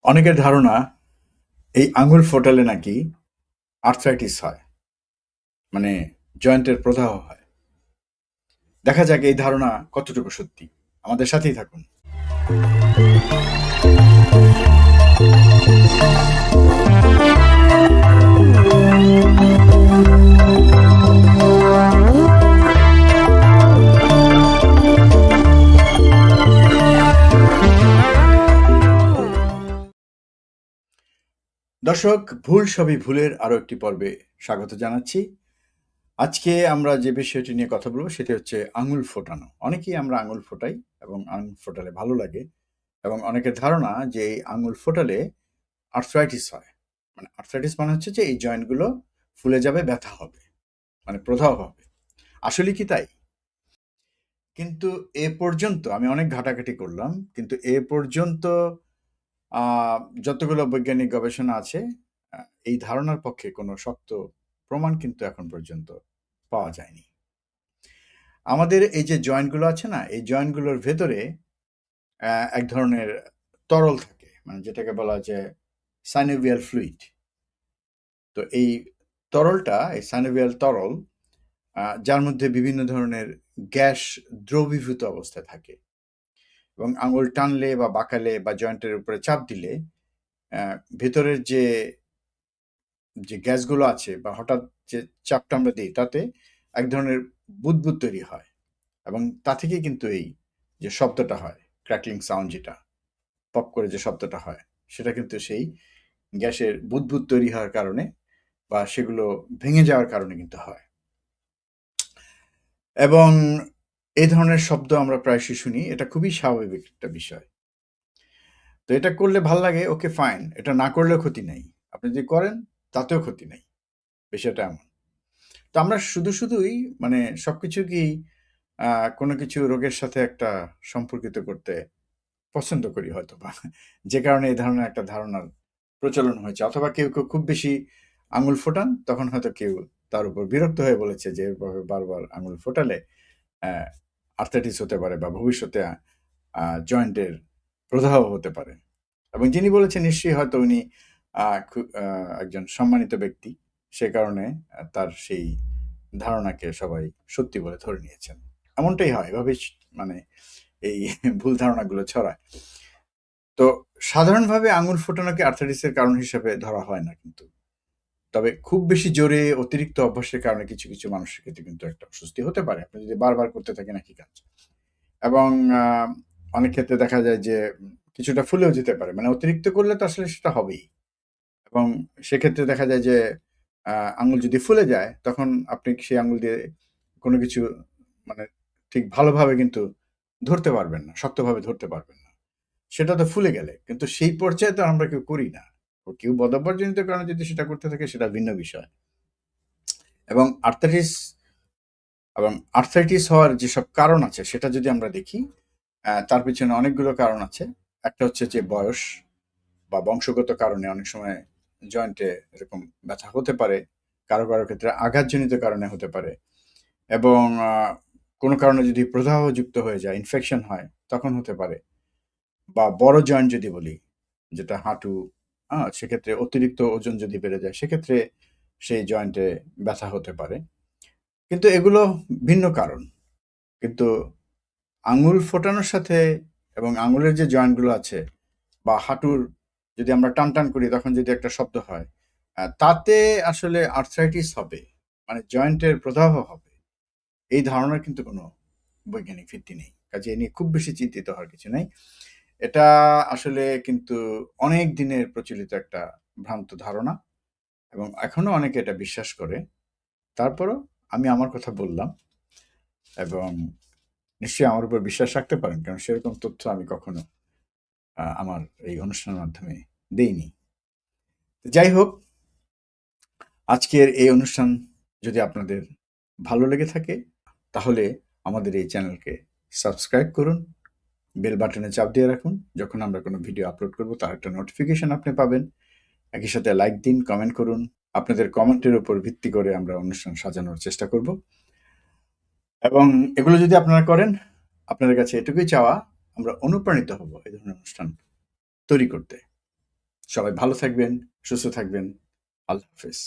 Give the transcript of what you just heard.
অনেকের ধারণা এই আঙুল ফোটালে নাকি আর্থ্রাইটিস হয়, মানে জয়েন্টের প্রদাহ হয়। দেখা যাক এই ধারণা কতটুকু সত্যি। আমাদের সাথেই থাকুন। দর্শক, ভুল সবই ভুলের আরো একটি পর্বে স্বাগত জানাচ্ছি। আজকে আমরা যে বিষয়টি নিয়ে কথা বলবো সেটি হচ্ছে আঙুল ফোটানো। অনেকেই আমরা আঙুল ফোটাই এবং আঙুল ফোটালে ভালো লাগে, এবং অনেকের ধারণা যে এই আঙুল ফোটালে আর্থ্রাইটিস হয়। মানে আর্থ্রাইটিস মানে হচ্ছে যে এই জয়েন্টগুলো ফুলে যাবে, ব্যথা হবে, মানে প্রদাহ হবে। আসলে কি তাই? কিন্তু এ পর্যন্ত আমি অনেক ঘাটাঘাটি করলাম। কিন্তু এ পর্যন্ত আ যতগুলো বৈজ্ঞানিক গবেষণা আছে, আ এই ধারণার পক্ষে কোনো শক্ত প্রমাণ কিন্তু এখন পর্যন্ত পাওয়া যায়নি। আমাদের এই যে জয়েন্টগুলো আছে না? এই জয়েন্টগুলোর ভেতরে এক ধরনের তরল থাকে। মানে যেটাকে বলা হয় যে সাইনোভিয়াল ফ্লুইড। তো এই তরলটা, এই সাইনোভিয়াল তরল, যার মধ্যে বিভিন্ন ধরনের গ্যাস দ্রবীভূত অবস্থায় থাকে। এবং আঙুল টানলে বা বাঁকালে বা জয়েন্টের উপরে চাপ দিলে ভেতরের যে গ্যাসগুলো আছে বা হঠাৎ যে চাপটা আমরা দিই তাতে এক ধরনের বুদবুদ তৈরি হয়, এবং তা থেকেই কিন্তু এই যে শব্দটা হয়, ক্র্যাকলিং সাউন্ড, যেটা পপ করে যে শব্দটা হয়, সেটা কিন্তু সেই গ্যাসের বুদবুদ তৈরি হওয়ার কারণে বা সেগুলো ভেঙে যাওয়ার কারণে কিন্তু হয়। এবং এই ধরনের শব্দ আমরা প্রায়শই শুনি। এটা খুবই স্বাভাবিক একটা বিষয়। তো এটা করলে ভাল লাগে, ওকে ফাইন। এটা না করলেও ক্ষতি নেই। আপনি যদি করেন তাতেও ক্ষতি নেই। বিষয়টা এমন। তো আমরা শুধুই মানে সবকিছুকেই আ কোনো কিছু রোগের সাথে একটা সম্পর্কিত করতে পছন্দ করি হয়তোবা। যে কারণে এই ধরনের একটা ধারণার প্রচলন হয়েছে। অথবা কেউ খুব বেশি আঙুল ফোটান, তখন হয়তো কেউ তার উপর বিরক্ত হয়ে বলেছে যে এভাবে বারবার আঙুল ফোটালে অ্যা আর্থ্রাইটিস হতে পারে বা ভবিষ্যতে জয়েন্টের প্রদাহ হতে পারে। এবং যিনি বলেছেন নিশ্চয়ই হয়তো উনি আ খু আ একজন সম্মানিত ব্যক্তি। সে কারণে তার সেই ধারণাকে সবাই সত্যি বলে ধরে নিয়েছেন। এমনটাই হয়। এভাবেই মানে এই ভুল ধারণাগুলো ছড়ায়। তো সাধারণভাবে আঙুল ফোটানোকে আর্থ্রাইটিসের কারণ হিসেবে ধরা হয় না কিন্তু। তবে খুব বেশি জোরে অতিরিক্ত অভ্যাসের কারণে কিছু মানুষের ক্ষেত্রে কিন্তু একটা অস্বস্তি হতে পারে। আপনি যদি বারবার করতে থাকেন একই কাজ। এবং আ অনেক ক্ষেত্রে দেখা যায় যে কিছুটা ফুলেও যেতে পারে। মানে অতিরিক্ত করলে তো আসলে সেটা হবেই। এবং সেক্ষেত্রে দেখা যায় যে আ আঙুল যদি ফুলে যায়, তখন আপনি সেই আঙুল দিয়ে কোনো কিছু মানে ঠিক ভালোভাবে কিন্তু ধরতে পারবেন না। শক্তভাবে ধরতে পারবেন না। সেটা তো ফুলে গেলে। কিন্তু সেই পর্যায়ে তো আমরা কেউ করি না। কেউ বদঅভ্যাসজনিত কারণে যদি সেটা করতে থাকে সেটা ভিন্ন বিষয়। এবং আর্থ্রাইটিস হওয়ার যেসব কারণ আছে সেটা যদি আমরা দেখি, তার পেছনে অনেকগুলো কারণ আছে। একটা হচ্ছে যে বয়স বা বংশগত কারণে অনেক সময় জয়েন্টে এরকম ব্যথা হতে পারে। কারো ক্ষেত্রে আঘাতজনিত কারণে হতে পারে। এবং কোনো কারণে যদি প্রদাহযুক্ত হয়ে যায়, ইনফেকশন হয়, তখন হতে পারে। বা বড় জয়েন্ট যদি বলি, যেটা হাঁটু, সেক্ষেত্রে অতিরিক্ত ওজন যদি বেড়ে যায়, সেক্ষেত্রে সেই জয়েন্টে ব্যথা হতে পারে। কিন্তু এগুলো ভিন্ন কারণ। কিন্তু আঙুল ফোটানোর সাথে এবং আঙুলের যে জয়েন্টগুলো আছে বা হাঁটুর যদি আমরা টানটান করি তখন যদি একটা শব্দ হয়, তাতে আসলে আর্থ্রাইটিস হবে। মানে জয়েন্টের প্রদাহ হবে। এই ধারণার কিন্তু কোনো বৈজ্ঞানিক ভিত্তি নেই। কাজেই এ নিয়ে খুব বেশি চিন্তিত হওয়ার কিছু নাই। এটা আসলে কিন্তু অনেক দিনের প্রচলিত একটা ভ্রান্ত ধারণা, এবং এখনো অনেকে এটা বিশ্বাস করে। তারপরও আমি আমার কথা বললাম, এবং নিশ্চয়ই আমার উপর বিশ্বাস রাখতে পারেন। কারণ সেরকম তথ্য আমি কখনো আমার এই অনুষ্ঠানের মাধ্যমে দেইনি। যাই হোক, আজকের এই অনুষ্ঠান যদি আপনাদের ভালো লেগে থাকে, তাহলে আমাদের এই চ্যানেলকে সাবস্ক্রাইব করুন। বেল বাটনে চাপ দিয়ে রাখুন। যখন আমরা কোনো ভিডিও আপলোড করব তার একটা নোটিফিকেশন আপনি পাবেন। একই সাথে লাইক দিন, কমেন্ট করুন। আপনাদের কমেন্টের উপর ভিত্তি করে আমরা অনুষ্ঠান সাজানোর চেষ্টা করব। এবং এগুলো যদি আপনারা করেন, আপনাদের কাছে এটুকুই চাওয়া, আমরা অনুপ্রাণিত হব এই ধরনের অনুষ্ঠান তৈরি করতে। সবাই ভালো থাকবেন, সুস্থ থাকবেন। আল্লাহ হাফেজ।